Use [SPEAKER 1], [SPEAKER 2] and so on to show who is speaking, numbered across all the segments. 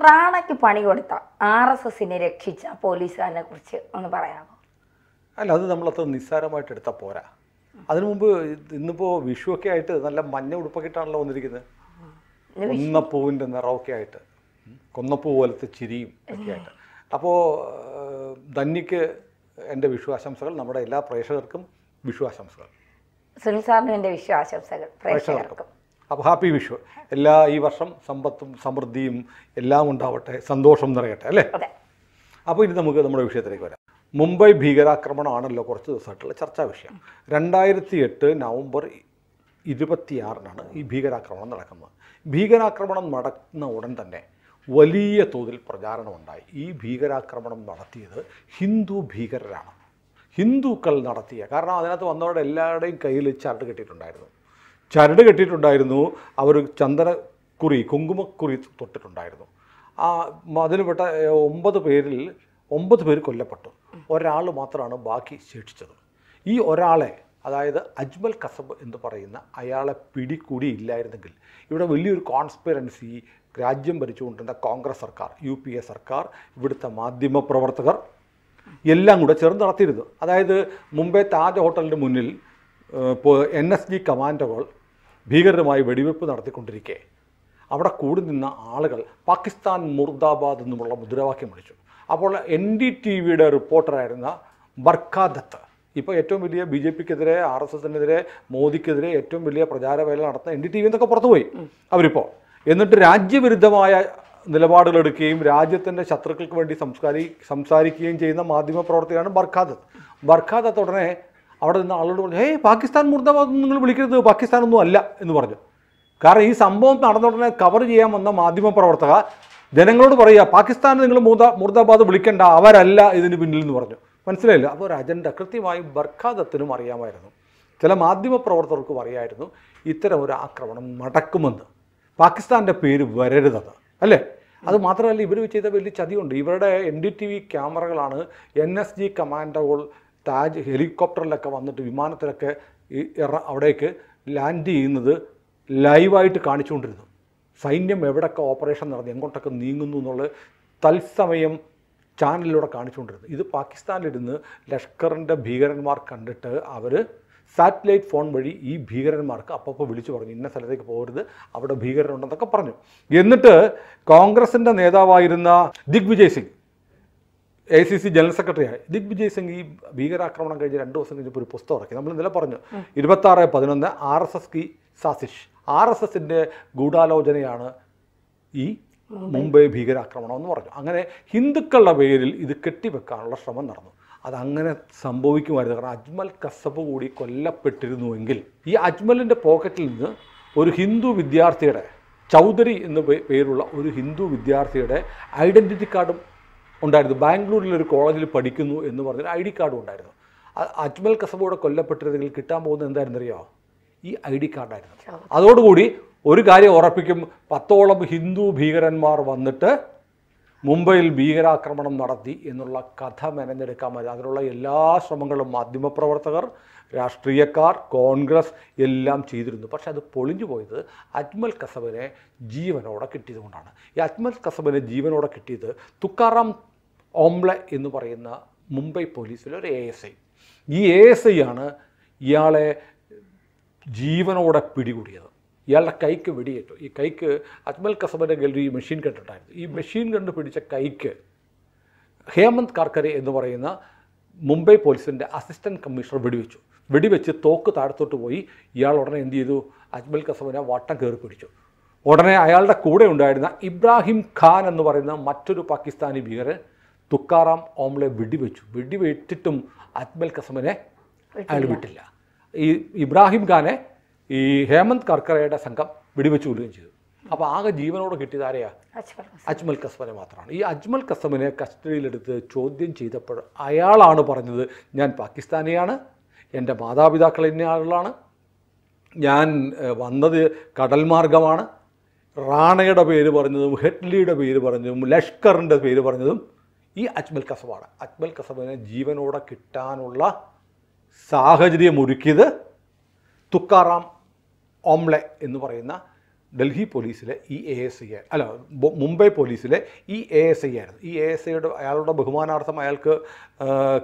[SPEAKER 1] റാണയ്ക്ക് പണി കൊടുത്ത RSSനെ രക്ഷിച്ച പോലീസുകാരനെ കുറിച്ച് ഒന്ന് പറയാമോ?
[SPEAKER 2] അല്ല, അത് നമ്മളത്ര നിസ്സാരമായിട്ട് എടുത്താൽ പോരാ. അതിനു മുമ്പ് ഇന്നിപ്പോൾ വിഷുവൊക്കെ ആയിട്ട് നല്ല മഞ്ഞ ഉടുപ്പൊക്കെ ഇട്ടാണല്ലോ വന്നിരിക്കുന്നത്. കൊന്നപ്പൂവിൻ്റെ നിറമൊക്കെ ആയിട്ട്, കൊന്നപ്പൂ പോലത്തെ ചിരിയും ഒക്കെ ആയിട്ട്. അപ്പോൾ ധന്യക്ക് എൻ്റെ വിഷു ആശംസകൾ, നമ്മുടെ എല്ലാ പ്രേക്ഷകർക്കും വിഷു ആശംസകൾ.
[SPEAKER 1] സുനിൽ സാറിനും എൻ്റെ വിഷു ആശംസകൾ പ്രേക്ഷകർക്കും.
[SPEAKER 2] അപ്പോൾ ഹാപ്പി വിഷു. ഈ വർഷം സമ്പത്തും സമൃദ്ധിയും എല്ലാം ഉണ്ടാവട്ടെ, സന്തോഷം നിറയട്ടെ അല്ലേ. അപ്പോൾ ഇനി നമുക്ക് നമ്മുടെ വിഷയത്തിലേക്ക് വരാം. മുംബൈ ഭീകരാക്രമണമാണല്ലോ കുറച്ച് ദിവസമായിട്ടുള്ള ചർച്ചാ വിഷയം. 2008 നവംബർ 26 ഈ ഭീകരാക്രമണം നടക്കുന്നത്. ഭീകരാക്രമണം നടക്കുന്ന ഉടൻ തന്നെ വലിയ തോതിൽ പ്രചാരണമുണ്ടായി. ഈ ഭീകരാക്രമണം നടത്തിയത് ഹിന്ദു ഭീകരരാണ്, ഹിന്ദുക്കൾ നടത്തിയ. കാരണം അതിനകത്ത് വന്നവരുടെ എല്ലാവരുടെയും കയ്യിൽ ചരട് കെട്ടിയിട്ടുണ്ടായിരുന്നു. അവർ ചന്ദനക്കുറി, കുങ്കുമക്കുറി തൊട്ടിട്ടുണ്ടായിരുന്നു. അതിൽപ്പെട്ട 9 പേര് കൊല്ലപ്പെട്ടു. ഒരാൾ മാത്രമാണ് ബാക്കി ശേഷിച്ചത്. ഈ ഒരാളെ, അതായത് അജ്മൽ കസബ് എന്ന് പറയുന്ന അയാളെ പിടികൂടിയില്ലായിരുന്നെങ്കിൽ ഇവിടെ വലിയൊരു കോൺസ്പിറൻസി രാജ്യം ഭരിച്ചുകൊണ്ടിരുന്ന കോൺഗ്രസ് സർക്കാർ, UPA സർക്കാർ, ഇവിടുത്തെ മാധ്യമപ്രവർത്തകർ എല്ലാം കൂടെ ചേർന്ന് നടത്തിയിരുന്നു. അതായത് മുംബൈ താജ് ഹോട്ടലിൻ്റെ മുന്നിൽ NSG കമാൻഡോകൾ ഭീകരരുമായി വെടിവെപ്പ് നടത്തിക്കൊണ്ടിരിക്കെ അവിടെ കൂടി നിന്ന ആളുകൾ പാകിസ്ഥാൻ മുർദാബാദ് എന്നുമുള്ള മുദ്രാവാക്യം വിളിച്ചു. അപ്പോൾ NDTVയുടെ റിപ്പോർട്ടറായിരുന്ന ബർഖാ ദത്ത്, ഇപ്പോൾ ഏറ്റവും വലിയ BJPക്കെതിരെ, RSSനെതിരെ, മോദിക്കെതിരെ ഏറ്റവും വലിയ പ്രചാരവേല നടത്തുന്ന NDTV എന്നൊക്കെ പുറത്തുപോയി അവരിപ്പോൾ. എന്നിട്ട് രാജ്യവിരുദ്ധമായ നിലപാടുകൾ എടുക്കുകയും രാജ്യത്തിൻ്റെ ശത്രുക്കൾക്ക് വേണ്ടി സംസാരിക്കുകയും ചെയ്യുന്ന മാധ്യമപ്രവർത്തകരാണ് ബർഖാ ദത്ത്. ഉടനെ അവിടെ നിന്ന് ആളോട് പറഞ്ഞു, പാകിസ്ഥാൻ മുർദാബാദ് നിങ്ങൾ വിളിക്കരുത്, പാകിസ്ഥാനൊന്നും അല്ല എന്ന് പറഞ്ഞു. കാരണം ഈ സംഭവം നടന്ന ഉടനെ കവർ ചെയ്യാൻ വന്ന മാധ്യമപ്രവർത്തക ജനങ്ങളോട് പറയുക, പാകിസ്ഥാൻ നിങ്ങൾ മുർദാബാദ് വിളിക്കേണ്ട, അവരല്ല ഇതിന് പിന്നിൽ എന്ന് പറഞ്ഞു. മനസ്സിലായില്ല? അപ്പോൾ ഒരു അജണ്ട കൃത്യമായി ബർഖാ ദത്തിനും അറിയാമായിരുന്നു, ചില മാധ്യമപ്രവർത്തകർക്കും അറിയായിരുന്നു ഇത്തരം ഒരു ആക്രമണം നടക്കുമെന്ന്. പാകിസ്ഥാൻ്റെ പേര് വരരുതെന്ന് അല്ലേ. അത് മാത്രമല്ല, ഇവർ ചെയ്ത വലിയ ചതിയുണ്ട്. ഇവരുടെ NDTV ക്യാമറകളാണ് NSG കമാൻഡോകൾ താജ് ഹെലികോപ്റ്ററിലൊക്കെ വന്നിട്ട് വിമാനത്തിലൊക്കെ അവിടേക്ക് ലാൻഡ് ചെയ്യുന്നത് ലൈവായിട്ട് കാണിച്ചുകൊണ്ടിരുന്നു. സൈന്യം എവിടെയൊക്കെ ഓപ്പറേഷൻ നടന്നു, എങ്ങോട്ടൊക്കെ നീങ്ങുന്നു എന്നുള്ളത് തത്സമയം ചാനലിലൂടെ കാണിച്ചുകൊണ്ടിരുന്നു. ഇത് പാകിസ്ഥാനിലിരുന്ന് ലഷ്കറിൻ്റെ ഭീകരന്മാർ കണ്ടിട്ട് അവർ സാറ്റലൈറ്റ് ഫോൺ വഴി ഈ ഭീകരന്മാർക്ക് അപ്പോൾ വിളിച്ചു പറഞ്ഞു, ഇന്ന സ്ഥലത്തേക്ക് പോകരുത്, അവിടെ ഭീകരരുണ്ടെന്നൊക്കെ പറഞ്ഞു. എന്നിട്ട് കോൺഗ്രസിൻ്റെ നേതാവായിരുന്ന ദിഗ്വിജയ് സിംഗ്, ACC ജനറൽ സെക്രട്ടറിയായി ദിഗ്വിജയ് സിംഗ്, ഈ ഭീകരാക്രമണം കഴിഞ്ഞ് 2 ദിവസം കഴിഞ്ഞപ്പോൾ ഒരു പുസ്തകം ഇറക്കി. നമ്മൾ ഇന്നലെ പറഞ്ഞു 26/11 RSS കി സാസിഷ്, RSSൻ്റെ ഗൂഢാലോചനയാണ് ഈ മുംബൈ ഭീകരാക്രമണം എന്ന് പറഞ്ഞു. അങ്ങനെ ഹിന്ദുക്കളുടെ പേരിൽ ഇത് കെട്ടിവെക്കാനുള്ള ശ്രമം നടന്നു. അതങ്ങനെ സംഭവിക്കുമായിരുന്നു. കാരണം അജ്മൽ കസബ് കൂടി കൊല്ലപ്പെട്ടിരുന്നുവെങ്കിൽ ഈ അജ്മലിൻ്റെ പോക്കറ്റിൽ നിന്ന് ഒരു ഹിന്ദു വിദ്യാർത്ഥിയുടെ, ചൗധരി എന്ന് പേരുള്ള ഒരു ഹിന്ദു വിദ്യാർത്ഥിയുടെ ഐഡൻറ്റിറ്റി കാർഡും ഉണ്ടായിരുന്നു. ബാംഗ്ലൂരിലൊരു കോളേജിൽ പഠിക്കുന്നു എന്ന് പറഞ്ഞൊരു ID കാർഡും ഉണ്ടായിരുന്നു. അജ്മൽ കസബോടെ കൊല്ലപ്പെട്ടിരുന്നെങ്കിൽ കിട്ടാൻ പോകുന്നത് എന്തായിരുന്നറിയോ? ഈ ID കാർഡായിരുന്നു. അതോടുകൂടി ഒരു കാര്യം ഉറപ്പിക്കും, 10ഓളം ഹിന്ദു ഭീകരന്മാർ വന്നിട്ട് മുംബൈയിൽ ഭീകരാക്രമണം നടത്തി എന്നുള്ള കഥ മെനഞ്ഞെടുക്കാൻ മതി. അതിനുള്ള എല്ലാ ശ്രമങ്ങളും മാധ്യമപ്രവർത്തകർ, രാഷ്ട്രീയക്കാർ, കോൺഗ്രസ് എല്ലാം ചെയ്തിരുന്നു. പക്ഷെ അത് പൊളിഞ്ഞു പോയത് അജ്മൽ കസബിനെ ജീവനോടെ കിട്ടിയതുകൊണ്ടാണ്. ഈ അജ്മൽ കസബിനെ ജീവനോടെ കിട്ടിയത് തുക്കാറാം ഓംബ്ലെ എന്ന് പറയുന്ന മുംബൈ പോലീസിലെ ഒരു ASI. ഈ ASI ആണ് ഇയാളെ ജീവനോടെ പിടികൂടിയത്. ഇയാളുടെ കൈക്ക് വെടിയേറ്റു. ഈ കൈക്ക് അജ്മൽ കസബിൻ്റെ കയ്യിൽ ഈ മെഷീൻ ഗൺ ഉണ്ടായിരുന്നു. ഈ മെഷീൻ ഗൺ പിടിച്ച കൈക്ക് ഹേമന്ത് കാർക്കരെ എന്ന് പറയുന്ന മുംബൈ പോലീസിൻ്റെ അസിസ്റ്റൻറ്റ് കമ്മീഷണർ വെടിവെച്ച് തോക്ക് താഴത്തോട്ട് പോയി. ഇയാൾ ഉടനെ എന്ത് ചെയ്തു? അജ്മൽ കസബിനെ വട്ടം കയറി പിടിച്ചു. ഉടനെ അയാളുടെ കൂടെ ഉണ്ടായിരുന്ന ഇബ്രാഹിം ഖാൻ എന്ന് പറയുന്ന മറ്റൊരു പാകിസ്ഥാനി ഭീകരൻ തുക്കാറാം ഓംബ്ലെ വെടിവെച്ചിട്ടും അജ്മൽ കസബിനെ അയാൾ വിട്ടില്ല. ഈ ഇബ്രാഹിം ഖാനെ ഈ ഹേമന്ത് കർക്കറയുടെ സംഘം വെടിവെച്ച് കൊല്ലുകയും ചെയ്തു. അപ്പോൾ ആകെ ജീവനോട് കിട്ടിയത് ആരെയാ? അജ്മൽ കസബിനെ മാത്രമാണ്. ഈ അജ്മൽ കസബിനെ കസ്റ്റഡിയിലെടുത്ത് ചോദ്യം ചെയ്തപ്പോൾ അയാളാണ് പറഞ്ഞത്, ഞാൻ പാകിസ്ഥാനിയാണ്, എൻ്റെ മാതാപിതാക്കൾ ഇന്ന ആളുകളാണ്, ഞാൻ വന്നത് കടൽ മാർഗമാണ്, റാണയുടെ പേര് പറഞ്ഞതും ഹെഡ്ലിയുടെ പേര് പറഞ്ഞതും ലഷ്കറിൻ്റെ പേര് പറഞ്ഞതും ഈ അജ്മൽ കസബാണ്. അജ്മൽ കസബിനെ ജീവനോടെ കിട്ടാനുള്ള സാഹചര്യം ഒരുക്കിയത് തുക്കാറാം ഓംബ്ലെ എന്ന് പറയുന്ന ഡൽഹി പോലീസിലെ ഈ ASI അല്ല മുംബൈ പോലീസിലെ ഈ ASI ആയിരുന്നു. ഈ ASIയുടെ അയാളുടെ ബഹുമാനാർത്ഥം അയാൾക്ക്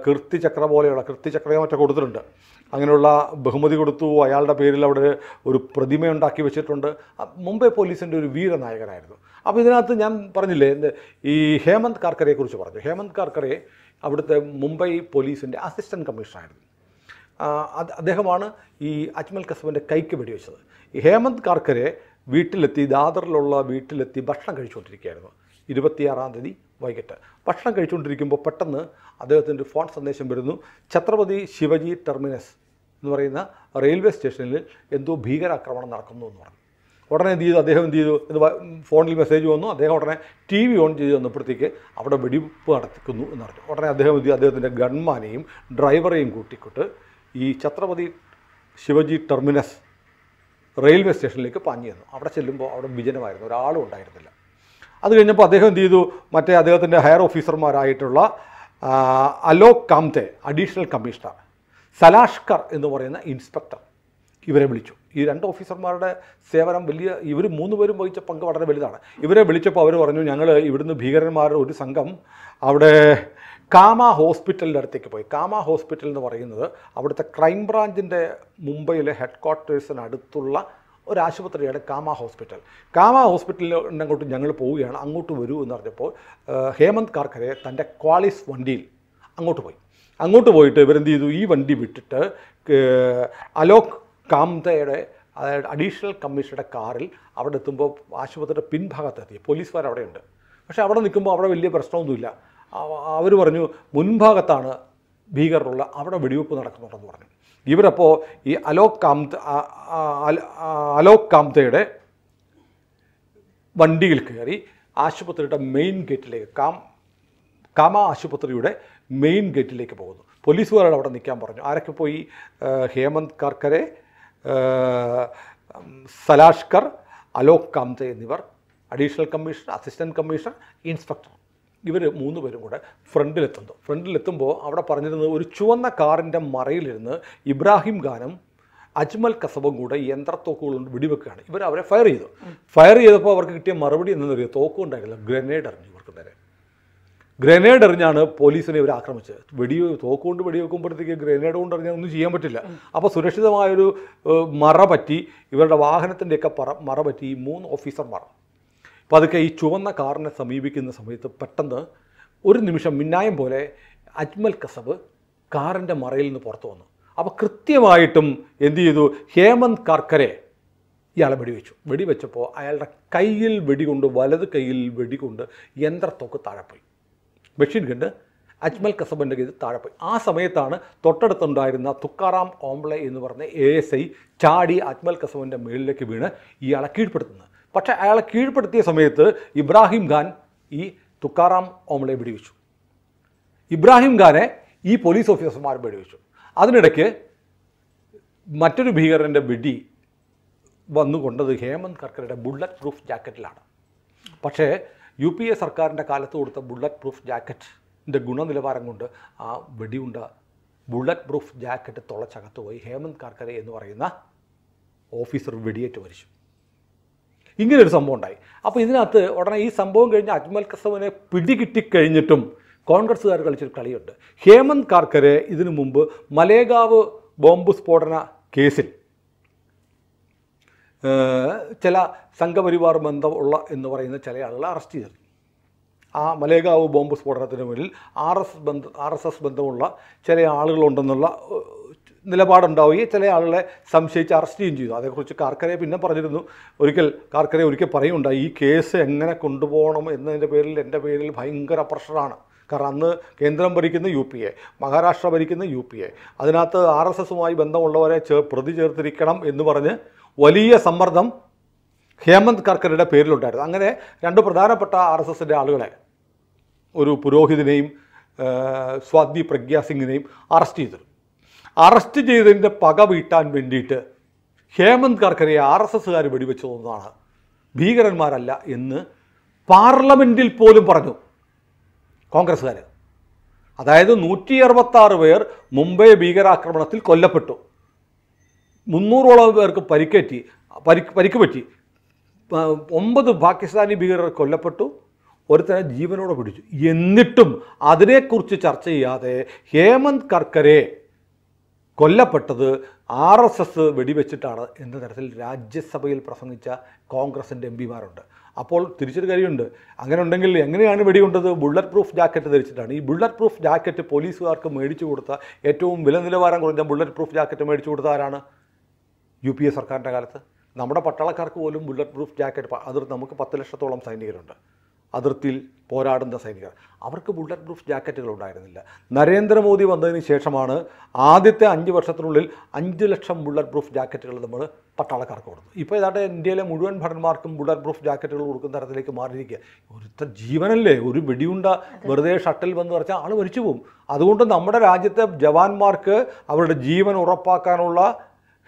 [SPEAKER 2] കീർത്തിചക്ര പോലെയുള്ള കീർത്തിചക്രയോ മറ്റോ കൊടുത്തിട്ടുണ്ട്. അങ്ങനെയുള്ള ബഹുമതി കൊടുത്തു. അയാളുടെ പേരിൽ അവിടെ ഒരു പ്രതിമയുണ്ടാക്കി വെച്ചിട്ടുണ്ട്. മുംബൈ പോലീസിൻ്റെ ഒരു വീരനായകനായിരുന്നു. അപ്പോൾ ഇതിനകത്ത് ഞാൻ പറഞ്ഞില്ലേ ഈ ഹേമന്ത് കാർക്കരെക്കുറിച്ച് പറഞ്ഞു. ഹേമന്ത് കാർക്കറെ അവിടുത്തെ മുംബൈ പോലീസിൻ്റെ അസിസ്റ്റൻറ്റ് കമ്മീഷണറായിരുന്നു. അദ്ദേഹമാണ് ഈ അജ്മൽ കസബിൻ്റെ കൈക്ക് വെടിവെച്ചത്. ഈ ഹേമന്ത് കാർക്കരെ വീട്ടിലെത്തി, ദാദറിലുള്ള വീട്ടിലെത്തി ഭക്ഷണം കഴിച്ചുകൊണ്ടിരിക്കുകയായിരുന്നു 26-ാം തീയതി വൈകിട്ട്. ഭക്ഷണം കഴിച്ചുകൊണ്ടിരിക്കുമ്പോൾ പെട്ടെന്ന് അദ്ദേഹത്തിൻ്റെ ഫോൺ സന്ദേശം വരുന്നു. ഛത്രപതി ശിവജി ടെർമിനസ് എന്ന് പറയുന്ന റെയിൽവേ സ്റ്റേഷനിൽ എന്തോ ഭീകരാക്രമണം നടക്കുന്നു എന്ന് പറഞ്ഞു. ഉടനെ എന്ത് ചെയ്തു, അദ്ദേഹം എന്ത് ചെയ്തു, ഫോണിൽ മെസ്സേജ് വന്നു. അദ്ദേഹം ഉടനെ TV ഓൺ ചെയ്ത് വന്നപ്പോഴത്തേക്ക് അവിടെ വെടിവെപ്പ് നടക്കുന്നു എന്ന് പറഞ്ഞു. ഉടനെ അദ്ദേഹം എന്ത് ചെയ്തു, അദ്ദേഹത്തിൻ്റെ ഗൺമാനെയും ഡ്രൈവറെയും കൂട്ടിക്കൊണ്ട് ഈ ഛത്രപതി ശിവജി ടെർമിനസ് റെയിൽവേ സ്റ്റേഷനിലേക്ക് പാഞ്ഞു ചെന്നു. അവിടെ ചെല്ലുമ്പോൾ അവിടെ വിജനമായിരുന്നു, ഒരാളും ഉണ്ടായിരുന്നില്ല. അത് കഴിഞ്ഞപ്പോൾ അദ്ദേഹം എന്ത് ചെയ്തു, മറ്റേ അദ്ദേഹത്തിൻ്റെ ഹയർ ഓഫീസർമാരായിട്ടുള്ള അലോക് കാംതെ അഡീഷണൽ കമ്മീഷണർ, സലാഷ്കർ എന്ന് പറയുന്ന ഇൻസ്പെക്ടർ, ഇവരെ വിളിച്ചു. ഈ 2 ഓഫീസർമാരുടെ സേവനം വലിയ, ഇവർ 3 പേരും വഹിച്ച പങ്ക് വളരെ വലുതാണ്. ഇവരെ വിളിച്ചപ്പോൾ അവർ പറഞ്ഞു, ഞങ്ങൾ ഇവിടുന്ന് ഭീകരന്മാരുടെ ഒരു സംഘം അവിടെ കാമ ഹോസ്പിറ്റലിൻ്റെ അടുത്തേക്ക് പോയി. കാമ ഹോസ്പിറ്റൽ എന്ന് പറയുന്നത് അവിടുത്തെ ക്രൈം ബ്രാഞ്ചിൻ്റെ മുംബൈയിലെ ഹെഡ് ക്വാർട്ടേഴ്സിനടുത്തുള്ള ഒരു ആശുപത്രിയാണ് കാമ ഹോസ്പിറ്റൽ. കാമ ഹോസ്പിറ്റലിൻ്റെ അങ്ങോട്ട് ഞങ്ങൾ പോവുകയാണ്, അങ്ങോട്ട് വരൂ എന്ന് പറഞ്ഞപ്പോൾ ഹേമന്ത് കാർക്കരെ തൻ്റെ ക്വാളിസ് വണ്ടിയിൽ അങ്ങോട്ട് പോയി. അങ്ങോട്ട് പോയിട്ട് ഇവരെന്ത് ചെയ്തു, ഈ വണ്ടി വിട്ടിട്ട് അലോക് കാംതയുടെ അതായത് അഡീഷണൽ കമ്മീഷണറുടെ കാറിൽ അവിടെ എത്തുമ്പോൾ ആശുപത്രിയുടെ പിൻഭാഗത്തെത്തി. പോലീസുകാർ അവിടെയുണ്ട്. പക്ഷേ അവിടെ നിൽക്കുമ്പോൾ അവിടെ വലിയ പ്രശ്നമൊന്നുമില്ല. അവർ പറഞ്ഞു മുൻഭാഗത്താണ് ഭീകരരുള്ള, അവിടെ വെടിവെപ്പ് നടക്കുന്നുണ്ടെന്ന് പറഞ്ഞു. ഇവരപ്പോൾ ഈ അലോക് കാംതയുടെ വണ്ടിയിൽ കയറി ആശുപത്രിയുടെ മെയിൻ ഗേറ്റിലേക്ക്, കാമ ആശുപത്രിയുടെ മെയിൻ ഗേറ്റിലേക്ക് പോകുന്നു. പോലീസുകാരോട് അവിടെ നിൽക്കാൻ പറഞ്ഞു. ആരൊക്കെ പോയി, ഹേമന്ത് കാർക്കരെ, സലാഷ്കർ, അലോക് കാംതെ എന്നിവർ, additional commissioner, assistant commissioner, inspector, ഇവർ 3 പേരും കൂടെ ഫ്രണ്ടിലെത്തുമ്പോൾ അവിടെ പറഞ്ഞിരുന്നത് ഒരു ചുവന്ന കാറിൻ്റെ മറയിലിരുന്ന് ഇബ്രാഹിം ഖാനും അജ്മൽ കസബും കൂടെ യന്ത്രത്തോക്കുകൾ കൊണ്ട് വെടിവെക്കുകയാണ്. അവരെ ഫയർ ചെയ്തപ്പോൾ അവർക്ക് കിട്ടിയ മറുപടി എന്താണെന്ന് അറിയാം, തോക്കുണ്ടായിരുന്നില്ല, ഗ്രനേഡ് എറിഞ്ഞു. ഇവർക്ക് നേരെ ഗ്രനേഡ് എറിഞ്ഞാണ് പോലീസിനെ ഇവർ ആക്രമിച്ചത്. തോക്കുകൊണ്ട് വെടിവെക്കുമ്പോഴത്തേക്ക് ഗ്രനേഡ് കൊണ്ട് എറിഞ്ഞാൽ ഒന്നും ചെയ്യാൻ പറ്റില്ല. അപ്പോൾ സുരക്ഷിതമായൊരു മറ പറ്റി, ഇവരുടെ വാഹനത്തിൻ്റെയൊക്കെ മറ പറ്റി ഈ 3 ഓഫീസർമാർ പതുക്കെ ഈ ചുവന്ന കാറിനെ സമീപിക്കുന്ന സമയത്ത് പെട്ടെന്ന് ഒരു നിമിഷം മിന്നായം പോലെ അജ്മൽ കസബ് കാറിൻ്റെ മറയിൽ നിന്ന് പുറത്തു വന്നു. അപ്പോൾ കൃത്യമായിട്ടും എന്ത് ചെയ്തു, ഹേമന്ത് കാർക്കരെ ഇയാളെ വെടിവെച്ചപ്പോൾ അയാളുടെ കയ്യിൽ വെടികൊണ്ട്, വലത് കയ്യിൽ വെടികൊണ്ട് യന്ത്രത്തോക്ക് താഴെപ്പോയി. മെഷീൻ ഗണ്ട് അജ്മൽ കസബിൻ്റെ കയ്യിൽ താഴെപ്പോയി. ആ സമയത്താണ് തൊട്ടടുത്തുണ്ടായിരുന്ന തുക്കാറാം ഓംബ്ലെ എന്ന് പറഞ്ഞ ASI ചാടി അജ്മൽ കസബിൻ്റെ മുകളിലേക്ക് വീണ് ഇയാളെ കീഴ്പ്പെടുത്തുന്നത്. പക്ഷേ അയാളെ കീഴ്പ്പെടുത്തിയ സമയത്ത് ഇബ്രാഹിം ഖാൻ ഈ തുക്കാറാം ഓംബ്ലെ വെടിവെച്ചു. ഇബ്രാഹിം ഖാനെ ഈ പോലീസ് ഓഫീസർമാർ വെടിവെച്ചു. അതിനിടയ്ക്ക് മറ്റൊരു ഭീകരൻ്റെ വെടി വന്നുകൊണ്ടത് ഹേമന്ത് കർക്കറുടെ ബുള്ളറ്റ് പ്രൂഫ് ജാക്കറ്റിലാണ്. പക്ഷേ UPA സർക്കാരിൻ്റെ കാലത്ത് കൊടുത്ത ബുള്ളറ്റ് പ്രൂഫ് ജാക്കറ്റിൻ്റെ ഗുണനിലവാരം കൊണ്ട് ആ വെടിയുണ്ട ബുള്ളറ്റ് പ്രൂഫ് ജാക്കറ്റ് തുളച്ചകത്ത് പോയി ഹേമന്ത് കാർക്കരെ എന്ന് പറയുന്ന ഓഫീസർ വെടിയേറ്റ് മരിച്ചു. ഇങ്ങനൊരു സംഭവം ഉണ്ടായി. അപ്പോൾ ഇതിനകത്ത് ഉടനെ ഈ സംഭവം കഴിഞ്ഞ് അജ്മൽ കസബിനെ പിടികിട്ടിക്കഴിഞ്ഞിട്ടും കോൺഗ്രസ്സുകാർ കളിച്ചൊരു കളിയുണ്ട്. ഹേമന്ത് കാർക്കരെ ഇതിനു മുമ്പ് മലേഗാവ് ബോംബ് സ്ഫോടന കേസിൽ ചില സംഘപരിവാർ ബന്ധമുള്ള എന്ന് പറയുന്ന ചില ആളുകളെ അറസ്റ്റ് ചെയ്തു. ആ മലേഗാവ് ബോംബ് സ്ഫോടനത്തിന് മുന്നിൽ RSS ബന്ധമുള്ള ചില ആളുകളുണ്ടെന്നുള്ള നിലപാടുണ്ടാവുകയും ചില ആളുകളെ സംശയിച്ച് അറസ്റ്റ് ചെയ്യുകയും ചെയ്തു. അതേക്കുറിച്ച് കാർക്കരെ പിന്നെ പറഞ്ഞിരുന്നു. കാർക്കരെ ഒരിക്കൽ പറയുണ്ടായി, ഈ കേസ് എങ്ങനെ കൊണ്ടുപോകണം എന്നതിൻ്റെ പേരിൽ എൻ്റെ പേരിൽ ഭയങ്കര പ്രഷറാണ്. കാരണം അന്ന് കേന്ദ്രം ഭരിക്കുന്ന UPA, മഹാരാഷ്ട്ര ഭരിക്കുന്ന UPA, അതിനകത്ത് RSSുമായി ബന്ധമുള്ളവരെ പ്രതി ചേർത്തിരിക്കണം എന്ന് പറഞ്ഞ് വലിയ സമ്മർദ്ദം ഹേമന്ത് കാർക്കരുടെ പേരിലുണ്ടായിരുന്നു. അങ്ങനെ 2 പ്രധാനപ്പെട്ട RSSൻ്റെ ആളുകളെ, ഒരു പുരോഹിതനെയും സ്വാതി പ്രഗ്യാ സിംഗിനെയും അറസ്റ്റ് ചെയ്തതിൻ്റെ പക വീട്ടാൻ വേണ്ടിയിട്ട് ഹേമന്ത് കാർക്കരെ RSSകാർ വെടിവെച്ചതെന്നാണ്, ഭീകരന്മാരല്ല എന്ന് പാർലമെൻറ്റിൽ പോലും പറഞ്ഞു കോൺഗ്രസ്സുകാർ. അതായത് 166 പേർ മുംബൈ ഭീകരാക്രമണത്തിൽ കൊല്ലപ്പെട്ടു, 300ഓളം പേർക്ക് പരിക്ക് പറ്റി. 9 പാകിസ്ഥാനി ഭീകരർ കൊല്ലപ്പെട്ടു, ഒരുത്തനെ ജീവനോടെ പിടിച്ചു. എന്നിട്ടും അതിനെക്കുറിച്ച് ചർച്ച ചെയ്യാതെ ഹേമന്ത് കർക്കരെ കൊല്ലപ്പെട്ടത് RSS വെടിവെച്ചിട്ടാണ് എന്ന തരത്തിൽ രാജ്യസഭയിൽ പ്രസംഗിച്ച കോൺഗ്രസിൻ്റെ MP മാരുണ്ട്. അപ്പോൾ തിരിച്ചൊരു കാര്യമുണ്ട്, അങ്ങനെ ഉണ്ടെങ്കിൽ എങ്ങനെയാണ് വെടികൊണ്ടത്? ബുള്ളറ്റ് പ്രൂഫ് ജാക്കറ്റ് ധരിച്ചിട്ടാണ്. ഈ ബുള്ളറ്റ് പ്രൂഫ് ജാക്കറ്റ് പോലീസുകാർക്ക് മേടിച്ചു കൊടുത്ത, ഏറ്റവും വില നിലവാരം കുറഞ്ഞ ബുള്ളറ്റ് പ്രൂഫ് ജാക്കറ്റ് മേടിച്ചു കൊടുത്ത ആരാണ്? UPA സർക്കാരിൻ്റെ കാലത്ത്. നമ്മുടെ പട്ടാളക്കാർക്ക് പോലും ബുള്ളറ്റ് പ്രൂഫ് ജാക്കറ്റ്, അതിർ നമുക്ക് 10 ലക്ഷത്തോളം സൈനികരുണ്ട്, അതിർത്തിയിൽ പോരാടുന്ന സൈനികർ, അവർക്ക് ബുള്ളറ്റ് പ്രൂഫ് ജാക്കറ്റുകൾ ഉണ്ടായിരുന്നില്ല. നരേന്ദ്രമോദി വന്നതിന് ശേഷമാണ് ആദ്യത്തെ 5 വർഷത്തിനുള്ളിൽ 5 ലക്ഷം ബുള്ളറ്റ് പ്രൂഫ് ജാക്കറ്റുകൾ നമ്മൾ പട്ടാളക്കാർക്ക് കൊടുത്തു. ഇപ്പോൾ ഏതാണ്ട് ഇന്ത്യയിലെ മുഴുവൻ ഭടന്മാർക്കും ബുള്ളറ്റ് പ്രൂഫ് ജാക്കറ്റുകൾ കൊടുക്കുന്ന തരത്തിലേക്ക് മാറിയിരിക്കുക. ഒരുത്ത ജീവനല്ലേ, ഒരു വെടിയുണ്ട വെറുതെ ഷട്ടിൽ വന്ന് വരച്ചാൽ ആൾ മരിച്ചു പോകും. അതുകൊണ്ട് നമ്മുടെ രാജ്യത്തെ ജവാന്മാർക്ക് അവരുടെ ജീവൻ ഉറപ്പാക്കാനുള്ള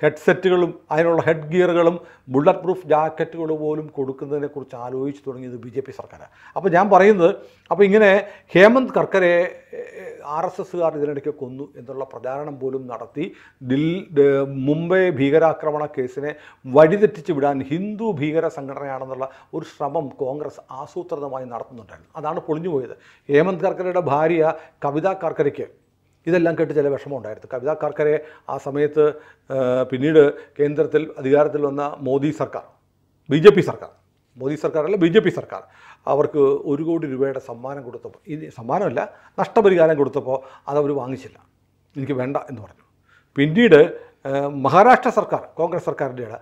[SPEAKER 2] ഹെഡ്സെറ്റുകളും അതിനുള്ള ഹെഡ് ഗിയറുകളും ബുള്ളറ്റ് പ്രൂഫ് ജാക്കറ്റുകൾ പോലും കൊടുക്കുന്നതിനെക്കുറിച്ച് ആലോചിച്ച് തുടങ്ങിയത് BJP സർക്കാരാണ്. അപ്പോൾ ഞാൻ പറയുന്നത്, അപ്പോൾ ഇങ്ങനെ ഹേമന്ത് കർക്കരെ RSSകാർ ഇതിനിടയ്ക്ക് കൊന്നു എന്നുള്ള പ്രചാരണം പോലും നടത്തി മുംബൈ ഭീകരാക്രമണ കേസിനെ വഴിതെറ്റിച്ച് വിടാൻ ഹിന്ദു ഭീകര സംഘടനയാണെന്നുള്ള ഒരു ശ്രമം കോൺഗ്രസ് ആസൂത്രിതമായി നടത്തുന്നുണ്ടായിരുന്നു. അതാണ് പൊളിഞ്ഞുപോയത്. ഹേമന്ത് കർക്കരയുടെ ഭാര്യ കവിത കർക്കരയ്ക്ക് ഇതെല്ലാം കേട്ട് ചില വിഷമം ഉണ്ടായിരുന്നു. കവിത കർക്കരെ ആ സമയത്ത് പിന്നീട് കേന്ദ്രത്തിൽ അധികാരത്തിൽ വന്ന മോദി സർക്കാർ, BJP സർക്കാർ, മോദി സർക്കാരല്ല BJP സർക്കാർ, അവർക്ക് 1 കോടി രൂപയുടെ സമ്മാനം കൊടുത്തപ്പോൾ, ഇനി സമ്മാനമല്ല നഷ്ടപരിഹാരം കൊടുത്തപ്പോൾ അതവർ വാങ്ങിച്ചില്ല, എനിക്ക് വേണ്ട എന്ന് പറഞ്ഞു. പിന്നീട് മഹാരാഷ്ട്ര സർക്കാർ, കോൺഗ്രസ് സർക്കാരിൻ്റെയാണ്,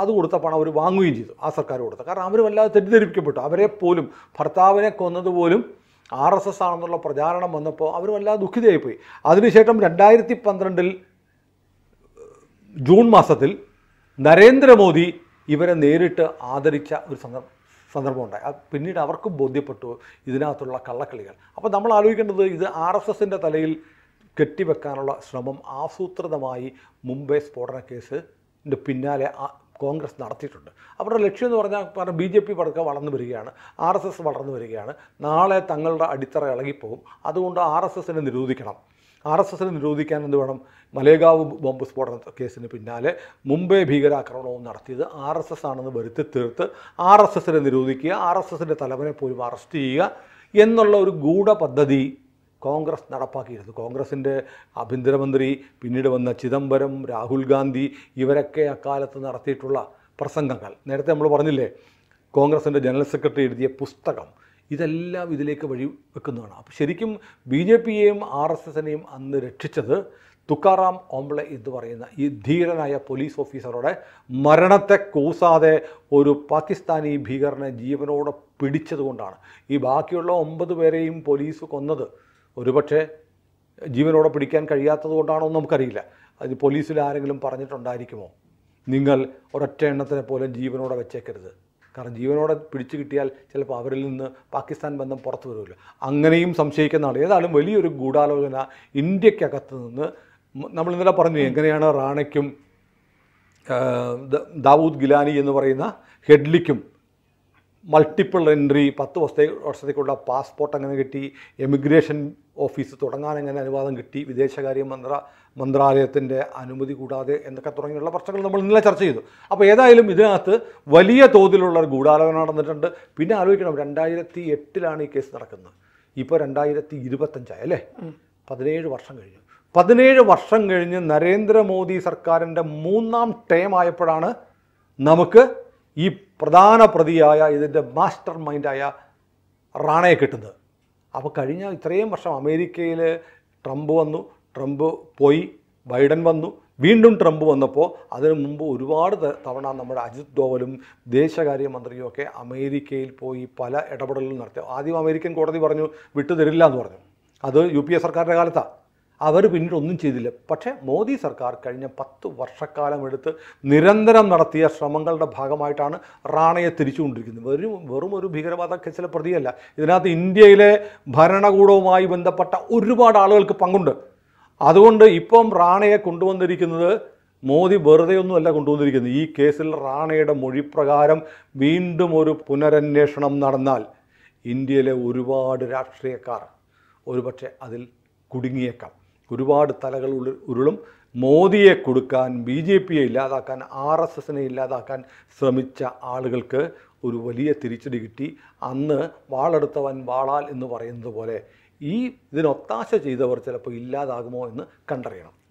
[SPEAKER 2] അത് കൊടുത്ത പണം അവർ വാങ്ങുകയും ചെയ്തു, ആ സർക്കാർ കൊടുത്ത. കാരണം അവർ വല്ലാതെ തെറ്റിദ്ധരിപ്പിക്കപ്പെട്ടു. അവരെ പോലും, ഭർത്താവിനെ കൊന്നതുപോലും RSS ആണെന്നുള്ള പ്രചാരണം വന്നപ്പോൾ അവർ വല്ലാതെ ദുഃഖിതയായിപ്പോയി. അതിനുശേഷം 2012 ജൂൺ മാസത്തിൽ നരേന്ദ്രമോദി ഇവരെ നേരിട്ട് ആദരിച്ച ഒരു സന്ദർഭമുണ്ടായി. പിന്നീട് അവർക്കും ബോധ്യപ്പെട്ടു ഇതിനകത്തുള്ള കള്ളക്കളികൾ. അപ്പോൾ നമ്മൾ ആലോചിക്കേണ്ടത്, ഇത് RSSൻ്റെ തലയിൽ കെട്ടിവെക്കാനുള്ള ശ്രമം ആസൂത്രിതമായി മുംബൈ സ്ഫോടന കേസിൻ്റെ പിന്നാലെ കോൺഗ്രസ് നടത്തിയിട്ടുണ്ട്. അവരുടെ ലക്ഷ്യം എന്ന് പറഞ്ഞാൽ BJP പതുക്കെ വളർന്നു വരികയാണ്, RSS വളർന്നു വരികയാണ്, നാളെ തങ്ങളുടെ അടിത്തറ ഇളകിപ്പോകും, അതുകൊണ്ട് RSSനെ നിരോധിക്കണം. RSSനെ നിരോധിക്കാൻ എന്ത് വേണം? മലേഗാവ് ബോംബ് സ്ഫോടന കേസിന് പിന്നാലെ മുംബൈ ഭീകരാക്രമണവും നടത്തിയത് RSS ആണെന്ന് വരുത്തി തീർത്ത് RSSനെ നിരോധിക്കുക, RSSൻ്റെ തലവനെ പോലും അറസ്റ്റ് ചെയ്യുക എന്നുള്ള ഒരു ഗൂഢ പദ്ധതി കോൺഗ്രസ് നടപ്പാക്കിയിരുന്നു. കോൺഗ്രസിൻ്റെ ആഭ്യന്തരമന്ത്രി, പിന്നീട് വന്ന ചിദംബരം, രാഹുൽ ഗാന്ധി, ഇവരൊക്കെ അക്കാലത്ത് നടത്തിയിട്ടുള്ള പ്രസംഗങ്ങൾ, നേരത്തെ നമ്മൾ പറഞ്ഞില്ലേ, കോൺഗ്രസിൻ്റെ ജനറൽ സെക്രട്ടറി എഴുതിയ പുസ്തകം, ഇതെല്ലാം ഇതിലേക്ക് വഴി വെക്കുന്നതാണ്. അപ്പോൾ ശരിക്കും BJPയെയും RSSനെയും അന്ന് രക്ഷിച്ചത് തുക്കാറാം ഓംബ്ലെ എന്ന് പറയുന്ന ഈ ധീരനായ പോലീസ് ഓഫീസറുടെ മരണത്തെ കൂസാതെ ഒരു പാകിസ്ഥാനി ഭീകരനെ ജീവനോടെ പിടിച്ചതുകൊണ്ടാണ്. ഈ ബാക്കിയുള്ള 9 പേരെയും പോലീസ് കൊന്നത് ഒരുപക്ഷെ ജീവനോടെ പിടിക്കാൻ കഴിയാത്തത് കൊണ്ടാണോ എന്ന് നമുക്കറിയില്ല. അത് പോലീസിൽ ആരെങ്കിലും പറഞ്ഞിട്ടുണ്ടായിരിക്കുമോ, നിങ്ങൾ ഒരൊറ്റ എണ്ണത്തിനെ പോലെ ജീവനോടെ വെച്ചേക്കരുത്, കാരണം ജീവനോടെ പിടിച്ചു കിട്ടിയാൽ ചിലപ്പോൾ അവരിൽ നിന്ന് പാകിസ്ഥാൻ ബന്ധം പുറത്തു വരുമല്ലോ. അങ്ങനെയും സംശയിക്കുന്നതാണ്. ഏതായാലും വലിയൊരു ഗൂഢാലോചന ഇന്ത്യക്കകത്ത് നിന്ന്, നമ്മൾ ഇന്നലെ പറഞ്ഞു എങ്ങനെയാണ് റാണയ്ക്കും ദാവൂദ് ഗിലാനി എന്ന് പറയുന്ന ഹെഡ്ലിക്കും മൾട്ടിപ്പിൾ എൻട്രി 10 വർഷത്തേക്കുള്ള പാസ്പോർട്ട് എങ്ങനെ കിട്ടി, എമിഗ്രേഷൻ ഓഫീസ് തുടങ്ങാൻ എങ്ങനെ അനുവാദം കിട്ടി, വിദേശകാര്യ മന്ത്രാലയത്തിൻ്റെ അനുമതി കൂടാതെ എന്നൊക്കെ തുടങ്ങിയുള്ള പ്രശ്നങ്ങൾ നമ്മൾ ഇന്നലെ ചർച്ച ചെയ്തു. അപ്പോൾ ഏതായാലും ഇതിനകത്ത് വലിയ തോതിലുള്ള ഗൂഢാലോചന നടന്നിട്ടുണ്ട്. പിന്നെ ആലോചിക്കണം, 2008 ഈ കേസ് നടക്കുന്നത്, ഇപ്പോൾ 2025 അല്ലേ, 17 വർഷം കഴിഞ്ഞു. 17 വർഷം കഴിഞ്ഞ് നരേന്ദ്രമോദി സർക്കാരിൻ്റെ 3ാം ടേം ആയപ്പോഴാണ് നമുക്ക് ഈ പ്രധാന പ്രതിയായ, ഇതിൻ്റെ മാസ്റ്റർ മൈൻഡായ റാണയെ കിട്ടുന്നത്. അപ്പോൾ കഴിഞ്ഞ ഇത്രയും വർഷം അമേരിക്കയിൽ ട്രംപ് വന്നു, ട്രംപ് പോയി, ബൈഡൻ വന്നു, വീണ്ടും ട്രംപ് വന്നപ്പോൾ അതിനു മുമ്പ് ഒരുപാട് തവണ നമ്മുടെ അജിത് ഡോവലും ദേശകാര്യമന്ത്രിയും ഒക്കെ അമേരിക്കയിൽ പോയി പല ഇടപെടലുകളും നടത്തി. ആദ്യം അമേരിക്കൻ കോടതി പറഞ്ഞു വിട്ടുതരില്ല എന്ന് പറഞ്ഞു, അത് UPA സർക്കാരിൻ്റെ കാലത്താണ്. അവർ പിന്നീട് ഒന്നും ചെയ്തില്ല. പക്ഷേ മോദി സർക്കാർ കഴിഞ്ഞ 10 വർഷക്കാലം എടുത്ത് നിരന്തരം നടത്തിയ ശ്രമങ്ങളുടെ ഭാഗമായിട്ടാണ് റാണയെ തിരിച്ചുകൊണ്ടിരിക്കുന്നത്. വെറും ഒരു ഭീകരവാദ കേസിലെ പ്രതിയല്ല, ഇതിനകത്ത് ഇന്ത്യയിലെ ഭരണകൂടവുമായി ബന്ധപ്പെട്ട ഒരുപാട് ആളുകൾക്ക് പങ്കുണ്ട്. അതുകൊണ്ട് ഇപ്പം റാണയെ കൊണ്ടുവന്നിരിക്കുന്നത് മോദി വെറുതെയൊന്നുമല്ല കൊണ്ടുവന്നിരിക്കുന്നത്. ഈ കേസിൽ റാണയുടെ മൊഴിപ്രകാരം വീണ്ടും ഒരു പുനരന്വേഷണം നടന്നാൽ ഇന്ത്യയിലെ ഒരുപാട് രാഷ്ട്രീയക്കാർ ഒരുപക്ഷെ അതിൽ കുടുങ്ങിയേക്കാം. ഒരുപാട് തലകൾ ഉരുളും. മോദിയെ കൊടുക്കാൻ, BJPയെ ഇല്ലാതാക്കാൻ, RSSനെ ഇല്ലാതാക്കാൻ ശ്രമിച്ച ആളുകൾക്ക് ഒരു വലിയ തിരിച്ചടി കിട്ടി. അന്ന് വാളെടുത്തവൻ വാളാൽ എന്ന് പറയുന്നത് പോലെ ഇതിനൊത്താശ ചെയ്തവർ ചിലപ്പോൾ ഇല്ലാതാകുമോ എന്ന് കണ്ടറിയണം.